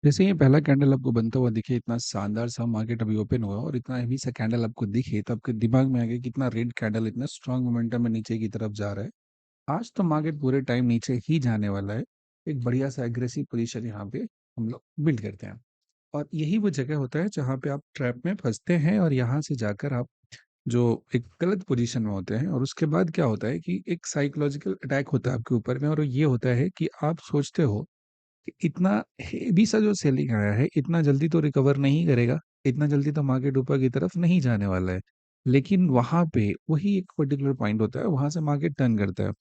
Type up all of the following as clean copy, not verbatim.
जैसे ये पहला कैंडल आपको बनता हुआ दिखे, इतना शानदार सा मार्केट अभी ओपन हुआ और इतना हेवी सा कैंडल आपको दिखे, तो आपके दिमाग में आ गया कितना रेड कैंडल इतना स्ट्रांग मोमेंटम में नीचे की तरफ जा रहा है। आज तो मार्केट पूरे टाइम नीचे ही जाने वाला है। एक बढ़िया सा एग्रेसिव पोजीशन यहाँ पे हम लोग बिल्ड करते हैं। और यही वो जगह होता है जहाँ पे आप ट्रैप में फंसते हैं और यहाँ से जाकर आप जो एक गलत पोजीशन में होते हैं, और उसके बाद क्या होता है कि एक साइकोलॉजिकल अटैक होता है आपके ऊपर में, और ये होता है कि आप सोचते हो कि इतना हेवी सा जो सेलिंग आया है, इतना जल्दी तो रिकवर नहीं करेगा, इतना जल्दी तो मार्केट ऊपर की तरफ नहीं जाने वाला है। लेकिन वहाँ पे वही एक पर्टिकुलर पॉइंट होता है, वहाँ से मार्केट टर्न करता है।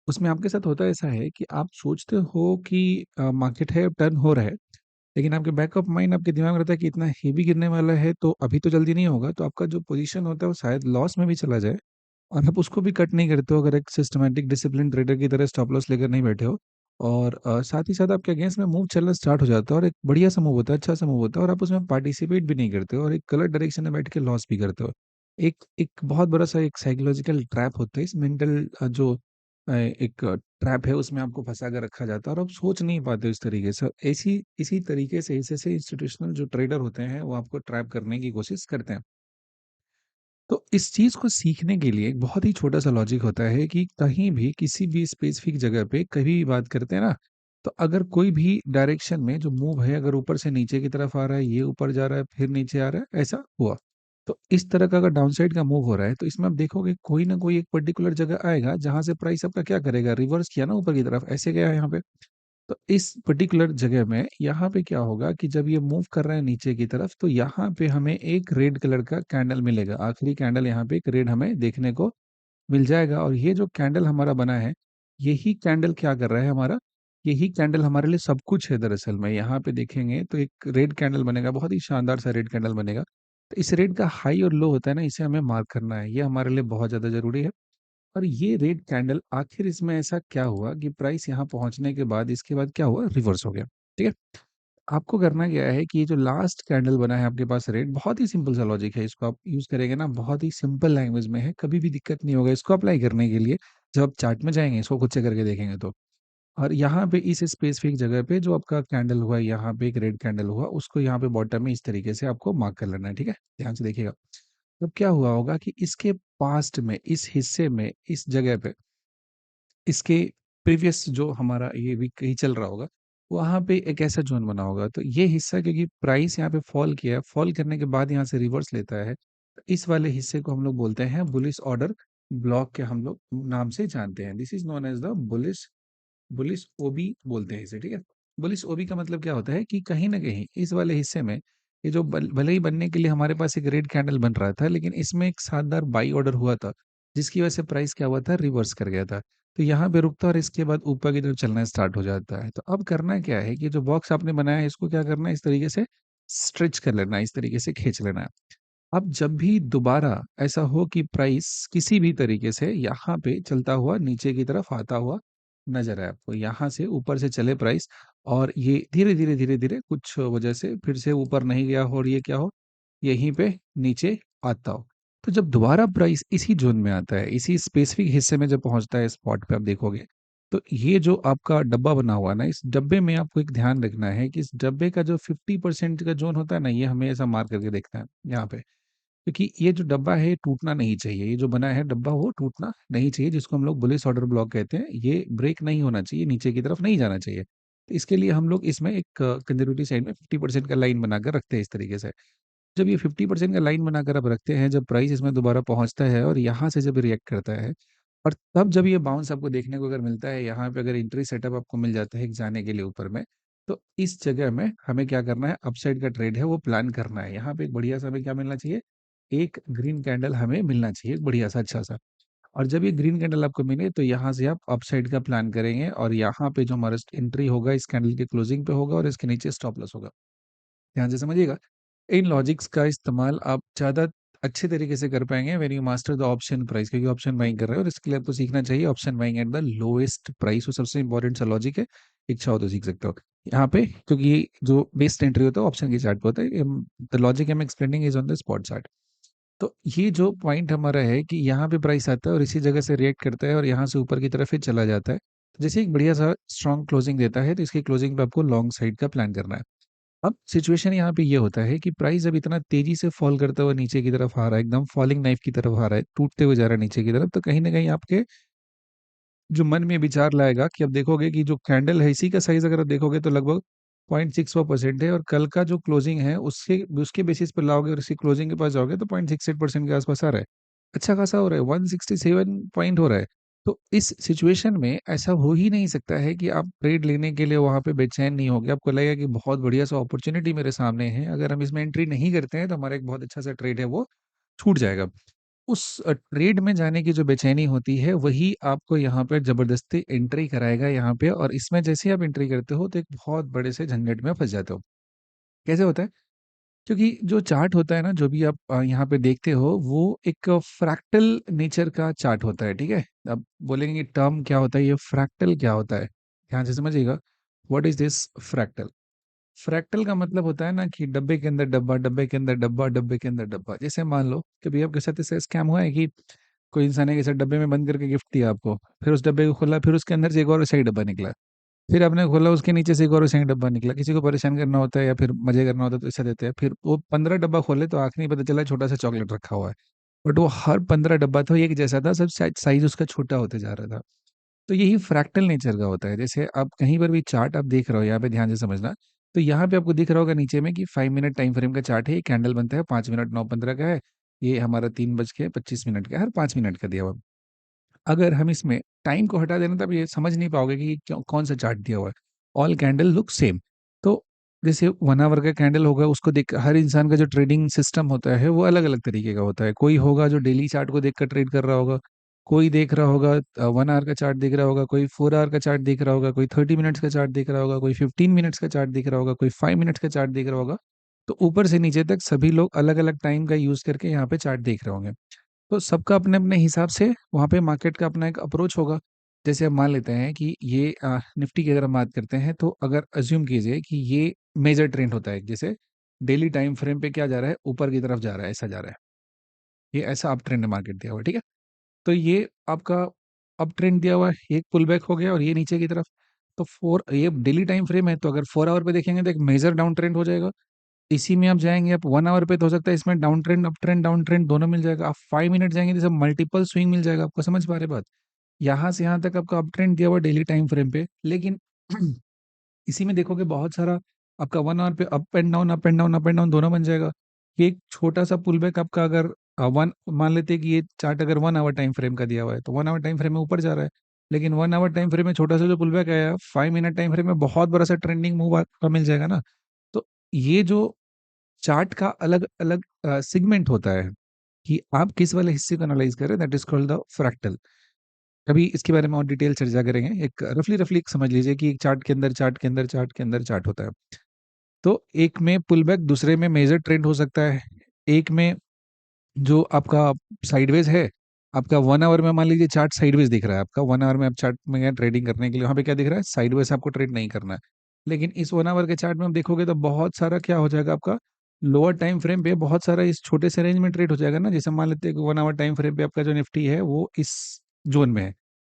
उसमें आपके साथ होता ऐसा है कि आप सोचते हो कि मार्केट है, टर्न हो रहा है, लेकिन आपके बैक ऑफ माइंड आपके दिमाग में रहता है कि इतना हेवी गिरने वाला है, तो अभी तो जल्दी नहीं होगा, तो आपका जो पोजीशन होता है वो शायद लॉस में भी चला जाए, और आप उसको भी कट नहीं करते हो अगर एक सिस्टमैटिक डिसिप्लिन ट्रेडर की तरह स्टॉप लॉस लेकर नहीं बैठे हो। और साथ ही साथ आपके अगेंस्ट में मूव चलना स्टार्ट हो जाता है, और एक बढ़िया सा मूव होता है, अच्छा सा मूव होता है, और आप उसमें पार्टिसिपेट भी नहीं करते हो, और एक गलत डायरेक्शन में बैठ के लॉस भी करते हो। एक एक बहुत बड़ा सा एक साइकोलॉजिकल ट्रैप होता है, इस मेंटल जो एक ट्रैप है उसमें आपको फंसा कर रखा जाता है, और आप सोच नहीं पाते हो इस तरीके से। ऐसी इसी तरीके से ऐसे इंस्टीट्यूशनल जो ट्रेडर होते हैं वो आपको ट्रैप करने की कोशिश करते हैं। तो इस चीज़ को सीखने के लिए एक बहुत ही छोटा-सा लॉजिक होता है कि कहीं भी किसी भी स्पेसिफिक जगह पे कभी भी बात करते हैं ना, तो अगर कोई भी डायरेक्शन में जो मूव है, अगर ऊपर से नीचे की तरफ आ रहा है, ये ऊपर जा रहा है, फिर नीचे आ रहा है, ऐसा हुआ। तो इस तरह का अगर डाउनसाइड का मूव हो रहा है, तो इसमें आप देखोगे कोई ना कोई एक पर्टिकुलर जगह आएगा, जहाँ से प्राइस आपका क्या करेगा, रिवर्स किया ना ऊपर की तरफ, ऐसे गया यहाँ पे। तो इस पर्टिकुलर जगह में यहाँ पे क्या होगा कि जब ये मूव कर रहा है नीचे की तरफ, तो यहाँ पे हमें एक रेड कलर का कैंडल मिलेगा। आखिरी कैंडल यहाँ पे एक रेड हमें देखने को मिल जाएगा, और ये जो कैंडल हमारा बना है, यही कैंडल क्या कर रहा है हमारा, यही कैंडल हमारे लिए सब कुछ है दरअसल में। यहाँ पे देखेंगे तो एक रेड कैंडल बनेगा, बहुत ही शानदार सा रेड कैंडल बनेगा। तो इस रेड का हाई और लो होता है ना, इसे हमें मार्क करना है, ये हमारे लिए बहुत ज़्यादा ज़रूरी है। और ये रेड कैंडल आखिर इसमें ऐसा क्या हुआ कि प्राइस यहाँ पहुँचने के बाद इसके बाद क्या हुआ, रिवर्स हो गया। ठीक है? आपको करना क्या है कि ये जो लास्ट कैंडल बना है आपके पास रेड, बहुत ही सिंपल सा लॉजिक है, इसको आप यूज़ करेंगे ना, बहुत ही सिंपल लैंग्वेज में है, कभी भी दिक्कत नहीं होगा इसको अप्लाई करने के लिए। जब आप चार्ट में जाएँगे इसको खुद से करके देखेंगे तो। और यहाँ पे इस स्पेसिफिक जगह पे जो आपका कैंडल हुआ है, यहाँ पे एक रेड कैंडल हुआ, उसको यहाँ पे बॉटम में इस तरीके से आपको मार्क कर लेना है, ठीक है? ध्यान से देखिएगा। तब क्या हुआ होगा कि इसके पास्ट में, इस हिस्से में, इस जगह पे, इसके प्रीवियस जो हमारा ये वीक कहीं चल रहा होगा, वहाँ पे एक ऐसा ज़ोन बना होगा। तो ये हिस्सा क्योंकि प्राइस यहाँ पे फ़ॉल किया है, फ़ॉल करने के बाद यहाँ से रिवर्स लेता है, तो इस वाले हिस्से को हम लोग बोलते हैं बुलिश ऑर्डर ब्लॉक के हम लोग नाम से जानते हैं। This is known as the bullish bullish OB बोलते हैं इसे, ठीक है? बुलिश ओबी का मतलब क्या होता है कि कहीं न कहीं इस वाले हिस्से में ये जो भले ही बनने के लिए हमारे पास एक रेड कैंडल बन रहा था, लेकिन इसमें एक शानदार बाई ऑर्डर हुआ था, जिसकी वजह से प्राइस क्या हुआ था, रिवर्स कर गया था। तो यहाँ पे रुकता है और इसके बाद ऊपर की तरफ चलना स्टार्ट हो जाता है। तो अब करना क्या है कि जो बॉक्स आपने बनाया है इसको क्या करना है, इस तरीके से स्ट्रेच कर लेना है, इस तरीके से खींच लेना है। अब जब भी दोबारा ऐसा हो कि प्राइस किसी भी तरीके से यहाँ पे चलता हुआ नीचे की तरफ आता हुआ नजर आए आपको, यहाँ से ऊपर से चले प्राइस, और ये धीरे धीरे धीरे धीरे कुछ वजह से फिर से ऊपर नहीं गया हो, और ये क्या हो, यहीं पे नीचे आता हो, तो जब दोबारा प्राइस इसी जोन में आता है, इसी स्पेसिफिक हिस्से में जब पहुंचता है स्पॉट पे, आप देखोगे तो ये जो आपका डब्बा बना हुआ है ना, इस डब्बे में आपको एक ध्यान रखना है कि इस डब्बे का जो 50% का जोन होता है ना, ये हमें ऐसा मार करके देखना है यहाँ पे, क्योंकि ये जो डब्बा है ये टूटना नहीं चाहिए, ये जो बना है डब्बा वो टूटना नहीं चाहिए, जिसको हम लोग बुलिश ऑर्डर ब्लॉक कहते हैं, ये ब्रेक नहीं होना चाहिए, नीचे की तरफ नहीं जाना चाहिए। तो इसके लिए हम लोग इसमें एक कंजर्वेटिव साइड में 50% का लाइन बनाकर रखते हैं इस तरीके से। जब ये 50% का लाइन बनाकर आप रखते हैं, जब प्राइस इसमें दोबारा पहुंचता है और यहाँ से जब रिएक्ट करता है, और तब जब ये बाउंस आपको देखने को अगर मिलता है, यहाँ पे अगर एंट्री सेटअप आपको मिल जाता है एक जाने के लिए ऊपर में, तो इस जगह में हमें क्या करना है, अपसाइड का ट्रेड है वो प्लान करना है। यहाँ पे एक बढ़िया सा हमें क्या मिलना चाहिए, एक ग्रीन कैंडल हमें मिलना चाहिए, एक बढ़िया सा अच्छा सा। और जब ये ग्रीन कैंडल आपको मिले तो यहाँ से आप अपसाइड का प्लान करेंगे, और यहाँ पे जो हमारा एंट्री होगा इस कैंडल के क्लोजिंग पे होगा, और इसके नीचे स्टॉप लॉस होगा। ध्यान से समझिएगा। इन लॉजिक्स का इस्तेमाल आप ज़्यादा अच्छे तरीके से कर पाएँगे when you master the option price, क्योंकि ऑप्शन बाइंग कर रहे हो और इसके लिए आपको सीखना चाहिए option buying at the lowest price, वो सबसे इंपॉर्टेंट सा लॉजिक है। इच्छा हो तो सीख सकते हो। यहाँ पे क्योंकि ये जो बेस्ट एंट्री होता है ऑप्शन की चार्ट पे होता है, the logic I am explaining is on the spot chart. तो ये जो पॉइंट हमारा है कि यहाँ पे प्राइस आता है और इसी जगह से रिएक्ट करता है और यहाँ से ऊपर की तरफ ही चला जाता है। तो जैसे एक बढ़िया सा स्ट्रॉन्ग क्लोजिंग देता है, तो इसकी क्लोजिंग पे आपको लॉन्ग साइड का प्लान करना है। अब सिचुएशन यहाँ पे ये होता है कि प्राइस अब इतना तेजी से फॉल करता हुआ नीचे की तरफ आ रहा है, एकदम फॉलिंग नाइफ की तरफ आ रहा है, टूटते हुए जा रहा है नीचे की तरफ, तो कहीं ना कहीं आपके जो मन में विचार लाएगा कि अब देखोगे कि जो कैंडल है इसी का साइज अगर आप देखोगे तो लगभग 0.64% है, और कल का जो क्लोजिंग है उससे उसके बेसिस पर लाओगे और इसकी क्लोजिंग के पास जाओगे तो 0.68% के आसपास आ रहा है। अच्छा खासा हो रहा है, 167 पॉइंट हो रहा है। तो इस सिचुएशन में ऐसा हो ही नहीं सकता है कि आप ट्रेड लेने के लिए वहां पे बेचैन नहीं होगे, आपको लगेगा कि बहुत बढ़िया सा अपॉर्चुनिटी मेरे सामने है, अगर हम इसमें एंट्री नहीं करते हैं तो हमारा एक बहुत अच्छा सा ट्रेड है वो छूट जाएगा। उस ट्रेड में जाने की जो बेचैनी होती है वही आपको यहाँ पे जबरदस्ती एंट्री कराएगा यहाँ पे, और इसमें जैसे ही आप एंट्री करते हो तो एक बहुत बड़े से झंझट में फंस जाते हो। कैसे होता है? क्योंकि जो चार्ट होता है ना, जो भी आप यहाँ पे देखते हो वो एक फ्रैक्टल नेचर का चार्ट होता है, ठीक है। अब बोलेंगे टर्म क्या होता है, ये फ्रैक्टल क्या होता है, ध्यान से समझिएगा। What is this fractal? Fractal का मतलब होता है ना कि डब्बे के अंदर डब्बा, डब्बे के अंदर डब्बा, डब्बे के अंदर डब्बा। जैसे मान लो कभी आपके साथ ऐसा स्कैम हुआ है कि कोई इंसान है, किसी डब्बे में बंद करके गिफ्ट दिया आपको, फिर उस डब्बे को खोला, फिर उसके अंदर से एक और सही डब्बा निकला, फिर आपने खोला उसके नीचे से एक और सही डब्बा निकला। किसी को परेशान करना होता है या फिर मजे करना होता है तो ऐसा देते हैं, फिर वो 15 डब्बा खोले तो आखिरी में पता चला छोटा सा चॉकलेट रखा हुआ है, बट वो हर 15 डब्बा तो एक जैसा था, सब साइज उसका छोटा होते जा रहा था। तो यही फ्रैक्टल नेचर का होता है। जैसे आप कहीं पर भी चार्ट आप देख रहे हो, यहाँ पे ध्यान से समझना। तो यहाँ पे आपको दिख रहा होगा नीचे में कि 5 मिनट टाइम फ्रेम का चार्ट है, ये कैंडल बनता है 5 मिनट 9:15 का है, ये हमारा 3:25 का, हर 5 मिनट का दिया हुआ। अगर हम इसमें टाइम को हटा देना तब ये समझ नहीं पाओगे कि कौन सा चार्ट दिया हुआ है। All candle look same. तो जैसे 1 आवर का कैंडल होगा, उसको देख हर इंसान का जो ट्रेडिंग सिस्टम होता है वो अलग अलग तरीके का होता है। कोई होगा जो डेली चार्ट को देख कर ट्रेड कर रहा होगा, कोई देख रहा होगा 1 आवर का चार्ट देख रहा होगा, कोई 4 आवर का चार्ट देख रहा होगा, कोई 30 मिनट्स का चार्ट देख रहा होगा, कोई 15 मिनट्स का चार्ट देख रहा होगा, कोई 5 मिनट्स का चार्ट देख रहा होगा। तो ऊपर से नीचे तक सभी लोग अलग अलग टाइम का यूज करके यहाँ पे चार्ट देख रहे होंगे। तो सबका अपने अपने हिसाब से वहाँ पे मार्केट का अपना एक अप्रोच होगा। जैसे अब मान लेते हैं कि ये निफ्टी की अगर हम बात करते हैं, तो अगर अज्यूम कीजिए कि ये मेजर ट्रेंड होता है, जैसे डेली टाइम फ्रेम पे क्या जा रहा है, ऊपर की तरफ जा रहा है, ऐसा जा रहा है, ये ऐसा अप ट्रेंड मार्केट दिया हुआ है, ठीक है। तो ये आपका अप ट्रेंड दिया हुआ है, एक पुल बैक हो गया और ये नीचे की तरफ। तो ये डेली टाइम फ्रेम है, तो अगर 4 आवर पे देखेंगे तो एक मेजर डाउन ट्रेंड हो जाएगा। इसी में आप जाएंगे, आप 1 आवर पे तो हो सकता है इसमें down trend up trend down trend दोनों मिल जाएगा। आप 5 मिनट जाएंगे तो मल्टीपल स्विंग मिल जाएगा। आपको समझ पा रहे बात? यहाँ से यहाँ तक आपका अप ट्रेंड दिया हुआ डेली टाइम फ्रेम पे, लेकिन इसी में देखोगे बहुत सारा आपका 1 आवर पे up and down up and down up and down दोनों बन जाएगा। ये एक छोटा सा पुल बैक आपका, अगर वन मान लेते हैं कि ये चार्ट अगर 1 आवर टाइम फ्रेम का दिया हुआ है तो 1 आवर टाइम फ्रेम में ऊपर जा रहा है, लेकिन 1 आवर टाइम फ्रेम में छोटा सा जो पुल बैक आया, 5 मिनट टाइम फ्रेम में बहुत बड़ा सा ट्रेंडिंग मूव आपका मिल जाएगा ना। तो ये जो चार्ट का अलग अलग सिगमेंट होता है कि आप किस वाले हिस्से को एनालाइज कर रहे हैं, that is called the fractal. अभी इसके बारे में और डिटेल चर्चा करेंगे। एक रफली रफली समझ लीजिए कि एक चार्ट के अंदर चार्ट के अंदर चार्ट के अंदर चार्ट होता है। तो एक में पुल बैक, दूसरे में मेजर ट्रेंड हो सकता है, एक में जो आपका साइडवेज है। आपका 1 आवर में मान लीजिए चार्ट साइडवेज दिख रहा है, आपका 1 आवर में आप चार्ट में गए ट्रेडिंग करने के लिए, वहाँ पे क्या दिख रहा है, साइडवेज आपको ट्रेड नहीं करना है। लेकिन इस 1 आवर के चार्ट में आप देखोगे तो बहुत सारा क्या हो जाएगा आपका, लोअर टाइम फ्रेम पे बहुत सारा इस छोटे से रेंज में ट्रेड हो जाएगा ना। जैसे मान लेते हैं कि 1 आवर टाइम फ्रेम पे आपका जो निफ्टी है वो इस जोन में है,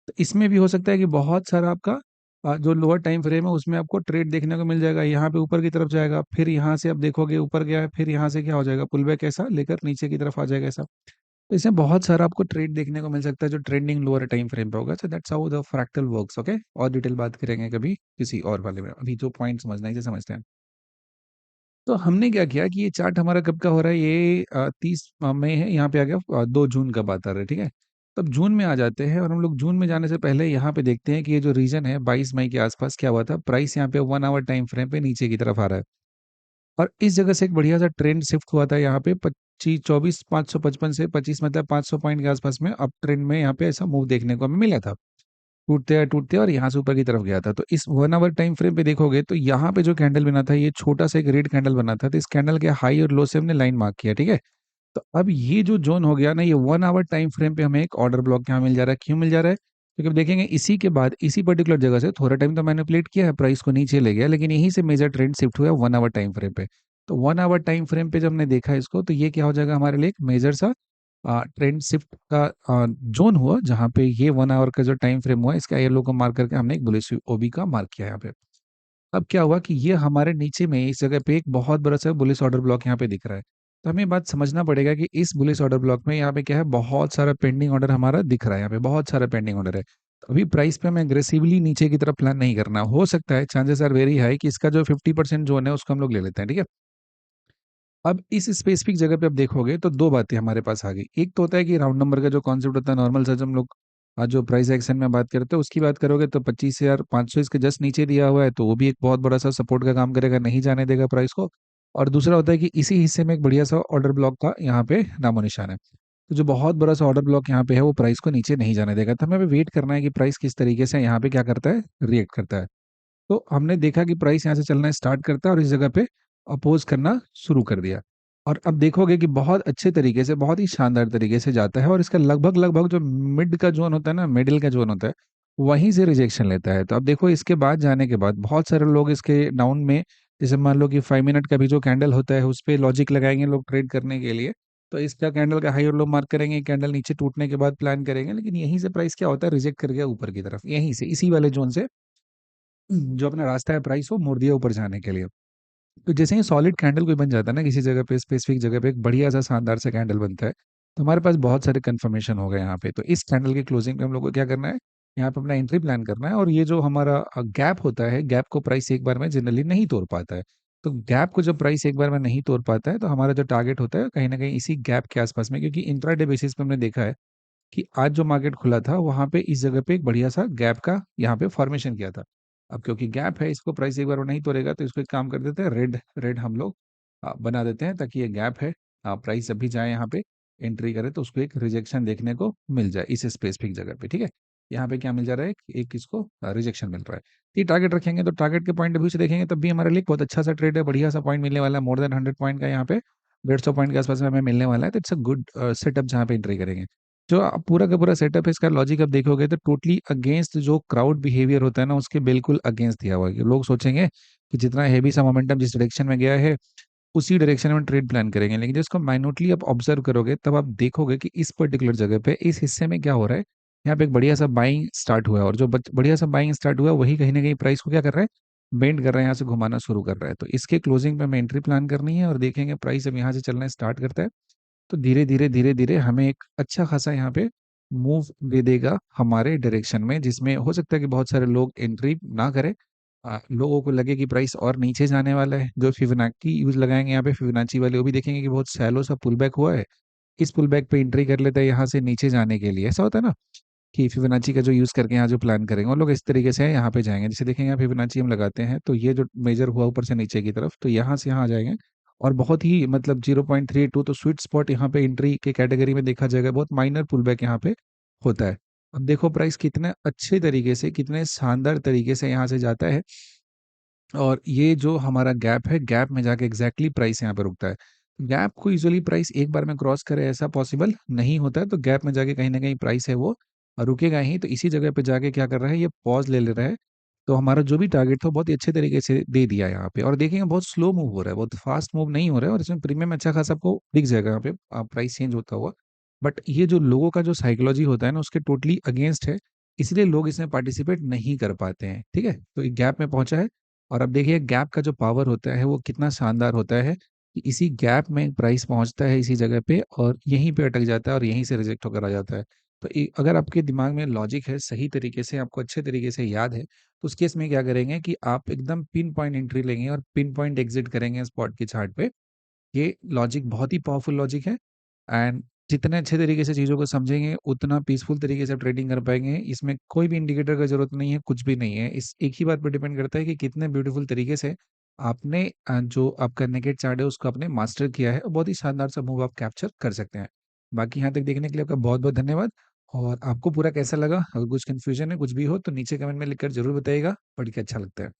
तो इसमें भी हो सकता है कि बहुत सारा आपका जो लोअर टाइम फ्रेम है उसमें आपको ट्रेड देखने को मिल जाएगा। यहाँ पे ऊपर की तरफ जाएगा, फिर यहाँ से आप देखोगे ऊपर गया है, फिर यहाँ से क्या हो जाएगा, पुल बैक ऐसा लेकर नीचे की तरफ आ जाएगा ऐसा। तो इसमें बहुत सारा आपको ट्रेड देखने को मिल सकता है जो ट्रेंडिंग लोअर टाइम फ्रेम पे होगा। So that's how the fractal works. Okay, और डिटेल बात करेंगे कभी किसी और वाले में, अभी जो पॉइंट समझना है इसे समझते हैं। तो हमने क्या किया कि ये चार्ट हमारा कब का हो रहा है, ये 30 मई है, यहाँ पे आ गया 2 जून का बात आ रहा है, ठीक है। तब जून में आ जाते हैं और हम लोग जून में जाने से पहले यहाँ पे देखते हैं कि ये जो रीजन है 22 मई के आसपास क्या हुआ था, प्राइस यहाँ पे 1 आवर टाइम फ्रेम पे नीचे की तरफ आ रहा है। और इस जगह से एक बढ़िया सा ट्रेंड शिफ्ट हुआ था यहाँ पे 25 24 555 से 25, मतलब 500 पॉइंट के आसपास में अप ट्रेंड में यहाँ पे ऐसा मूव देखने को हमें मिला था। टूटते और यहाँ से ऊपर की तरफ गया था। तो इस 1 आवर टाइम फ्रेम पे देखोगे तो यहाँ पे जो कैंडल बना था, ये छोटा सा एक रेड कैंडल बना था, तो इस कैंडल के हाई और लो से हमने लाइन मार्क किया, ठीक है। तो अब ये जो जोन हो गया ना, ये 1 आवर टाइम फ्रेम पे हमें एक ऑर्डर ब्लॉक यहाँ मिल जा रहा है। क्यों मिल जा रहा है? क्योंकि अब देखेंगे इसी के बाद इसी पर्टिकुलर जगह से थोड़ा टाइम तो मैनिपुलेट किया है, प्राइस को नीचे ले गया, लेकिन यहीं से मेजर ट्रेंड शिफ्ट हुआ है 1 आवर टाइम फ्रेम पे। तो 1 आवर टाइम फ्रेम पे जब हमने देखा इसको, तो ये क्या हो जाएगा हमारे लिए, एक मेजर सा ट्रेंड शिफ्ट का जोन हुआ, जहाँ पे ये 1 आवर का जो टाइम फ्रेम हुआ, इसका येलो को मार्क करके हमने एक बुलिश ओबी का मार्क किया यहाँ पे। अब क्या हुआ कि ये हमारे नीचे में इस जगह पे एक बहुत बड़ा सा बुलिश ऑर्डर ब्लॉक यहाँ पे दिख रहा है। तो हमें बात समझना पड़ेगा कि इस बुलिश ऑर्डर ब्लॉक में यहाँ पे क्या है, बहुत सारा पेंडिंग ऑर्डर हमारा दिख रहा है, यहाँ पे बहुत सारा पेंडिंग ऑर्डर है। तो अभी प्राइस पे हमें अग्रेसिवली नीचे की तरफ प्लान नहीं करना। हो सकता है, चांसेस आर वेरी हाई कि इसका जो 50% जोन है उसको हम लोग ले लेते हैं, ठीक है। अब इस स्पेसिफिक जगह पे आप देखोगे तो दो बातें हमारे पास आ गई। एक तो होता है कि राउंड नंबर का जो कॉन्सेप्ट होता है नॉर्मल से, जब हम लोग आज जो प्राइस एक्शन में बात करते हैं उसकी बात करोगे तो 25,500 इसके जस्ट नीचे दिया हुआ है, तो वो भी एक बहुत बड़ा सा सपोर्ट का काम करेगा, नहीं जाने देगा प्राइस को। और दूसरा होता है कि इसी हिस्से में एक बढ़िया सा ऑर्डर ब्लॉक का यहाँ पे नामो निशान है। तो जो बहुत बड़ा सा ऑर्डर ब्लॉक यहाँ पे है वो प्राइस को नीचे नहीं जाने देगा। तो हमें अभी वेट करना है कि प्राइस किस तरीके से यहाँ पे क्या करता है, रिएक्ट करता है। तो हमने देखा कि प्राइस यहाँ से चलना स्टार्ट करता है और इस जगह पे अपोज करना शुरू कर दिया। और अब देखोगे कि बहुत अच्छे तरीके से, बहुत ही शानदार तरीके से जाता है और इसका लगभग लगभग जो मिड का जोन होता है ना, मिडिल का जोन होता है, वहीं से रिजेक्शन लेता है। तो अब देखो इसके बाद जाने के बाद बहुत सारे लोग इसके डाउन में, जैसे मान लो कि 5 मिनट का भी जो कैंडल होता है उस पर लॉजिक लगाएंगे लोग ट्रेड करने के लिए। तो इसका कैंडल का हाई और लो मार्क करेंगे, कैंडल नीचे टूटने के बाद प्लान करेंगे, लेकिन यहीं से प्राइस क्या होता है, रिजेक्ट कर गया ऊपर की तरफ, यहीं से इसी वाले जोन से जो अपना रास्ता है प्राइस वो मोड़ दिया ऊपर जाने के लिए। तो जैसे ही सॉलिड कैंडल कोई बन जाता है ना किसी जगह पे, स्पेसिफिक जगह पे एक बढ़िया सा शानदार सा कैंडल बनता है, तो हमारे पास बहुत सारे कंफर्मेशन हो गए यहाँ पे। तो इस कैंडल की क्लोजिंग पे हम लोग को क्या करना है, यहाँ पे अपना एंट्री प्लान करना है। और ये जो हमारा गैप होता है, गैप को प्राइस एक बार में जनरली नहीं तोड़ पाता है। तो गैप को जब प्राइस एक बार में नहीं तोड़ पाता है तो हमारा जो टारगेट होता है कहीं ना कहीं इसी गैप के आसपास में, क्योंकि इंट्राडे बेसिस पे हमने देखा है कि आज जो मार्केट खुला था वहां पे इस जगह पे एक बढ़िया सा गैप का यहाँ पे फॉर्मेशन किया था। अब क्योंकि गैप है, इसको प्राइस एक बार वो नहीं तोड़ेगा, तो इसको एक काम कर देते हैं, रेड रेड हम लोग बना देते हैं, ताकि ये गैप है, प्राइस जब भी जाए यहाँ पे एंट्री करे तो उसको एक रिजेक्शन देखने को मिल जाए इस स्पेसिफिक जगह पे, ठीक है। यहाँ पे क्या मिल जा रहा है, एक इसको रिजेक्शन मिल रहा है। ये टारगेट रखेंगे तो टारगेट के पॉइंट ऑफ व्यू से देखेंगे तब भी हमारे लिए बहुत अच्छा सा ट्रेड है, बढ़िया सा पॉइंट मिलने वाला है, मोर देन 100 पॉइंट का यहाँ पे, 150 पॉइंट के आसपास में हमें मिलने वाला है। तो इट्स अ गुड सेटअप जहाँ पे एंट्री करेंगे। जो पूरा का पूरा सेटअप है, इसका लॉजिक आप देखोगे तो टोटली अगेंस्ट जो क्राउड बिहेवियर होता है ना, उसके बिल्कुल अगेंस्ट दिया हुआ है। कि लोग सोचेंगे कि जितना हैवी सा मोमेंटम जिस डायरेक्शन में गया है उसी डायरेक्शन में ट्रेड प्लान करेंगे, लेकिन जिसको माइन्यूटली आप ऑब्जर्व करोगे तब आप देखोगे कि इस पर्टिकुलर जगह पे, इस हिस्से में क्या हो रहा है। यहाँ पे एक बढ़िया सा बाइंग स्टार्ट हुआ है और जो बढ़िया सा बाइंग स्टार्ट हुआ है वही कहीं ना कहीं प्राइस को क्या कर रहा है, बेंड कर रहा है, यहाँ से घुमाना शुरू कर रहा है। तो इसके क्लोजिंग पे हमें एंट्री प्लान करनी है और देखेंगे प्राइस अब यहाँ से चलना स्टार्ट करता है तो धीरे धीरे धीरे धीरे हमें एक अच्छा खासा यहाँ पे मूव दे देगा हमारे डायरेक्शन में, जिसमें हो सकता है कि बहुत सारे लोग एंट्री ना करें। लोगों को लगे कि प्राइस और नीचे जाने वाला है, जो फिबोनाची यूज लगाएंगे यहाँ पे, फिबोनाची वाले वो भी देखेंगे कि बहुत सैलो सा पुल बैक हुआ है, इस पुल बैक पे एंट्री कर लेते हैं यहाँ से नीचे जाने के लिए। ऐसा होता है ना कि फिबोनाची का जो यूज करके यहाँ जो प्लान करेंगे वो लोग इस तरीके से यहाँ पे जाएंगे। जैसे देखेंगे यहाँ फिबोनाची हम लगाते हैं तो ये जो मेजर हुआ ऊपर से नीचे की तरफ, तो यहाँ से यहाँ आ जाएंगे और बहुत ही मतलब 0.32, तो स्वीट स्पॉट यहाँ पे एंट्री के कैटेगरी में देखा जाएगा, बहुत माइनर पुल बैक यहाँ पे होता है। अब देखो प्राइस कितने अच्छे तरीके से, कितने शानदार तरीके से यहाँ से जाता है और ये जो हमारा गैप है, गैप में जाके एग्जैक्टली प्राइस यहाँ पे रुकता है। गैप को यूजुअली प्राइस एक बार में क्रॉस करे ऐसा पॉसिबल नहीं होता है, तो गैप में जाके कहीं ना कहीं प्राइस है वो रुकेगा ही। तो इसी जगह पे जाके क्या कर रहा है, ये पॉज ले ले रहा है। तो हमारा जो भी टारगेट था बहुत ही अच्छे तरीके से दे दिया यहाँ पे। और देखेंगे बहुत स्लो मूव हो रहा है, बहुत फास्ट मूव नहीं हो रहा है, और इसमें प्रीमियम अच्छा खासा आपको दिख जाएगा यहाँ पे प्राइस चेंज होता हुआ। बट ये जो लोगों का जो साइकोलॉजी होता है ना उसके टोटली अगेंस्ट है, इसलिए लोग इसमें पार्टिसिपेट नहीं कर पाते हैं, ठीक है। तो एक गैप में पहुंचा है और अब देखिए गैप का जो पावर होता है वो कितना शानदार होता है कि इसी गैप में प्राइस पहुंचता है इसी जगह पे और यहीं पे अटक जाता है और यहीं से रिजेक्ट होकर आ जाता है। तो अगर आपके दिमाग में लॉजिक है सही तरीके से, आपको अच्छे तरीके से याद है, तो उस केस में क्या करेंगे कि आप एकदम पिन पॉइंट एंट्री लेंगे और पिन पॉइंट एग्जिट करेंगे स्पॉट की चार्ट पे। ये लॉजिक बहुत ही पावरफुल लॉजिक है। एंड जितने अच्छे तरीके से चीज़ों को समझेंगे उतना पीसफुल तरीके से आप ट्रेडिंग कर पाएंगे। इसमें कोई भी इंडिकेटर का जरूरत नहीं है, कुछ भी नहीं है। इस एक ही बात पर डिपेंड करता है कि कितने ब्यूटीफुल तरीके से आपने जो आपका नेकेड चार्ट है उसको आपने मास्टर किया है और बहुत ही शानदार सा मूव आप कैप्चर कर सकते हैं। बाकी यहाँ तक देखने के लिए आपका बहुत बहुत धन्यवाद। और आपको पूरा कैसा लगा, अगर कुछ कन्फ्यूजन है कुछ भी हो तो नीचे कमेंट में लिखकर जरूर बताइएगा, पढ़ के अच्छा लगता है।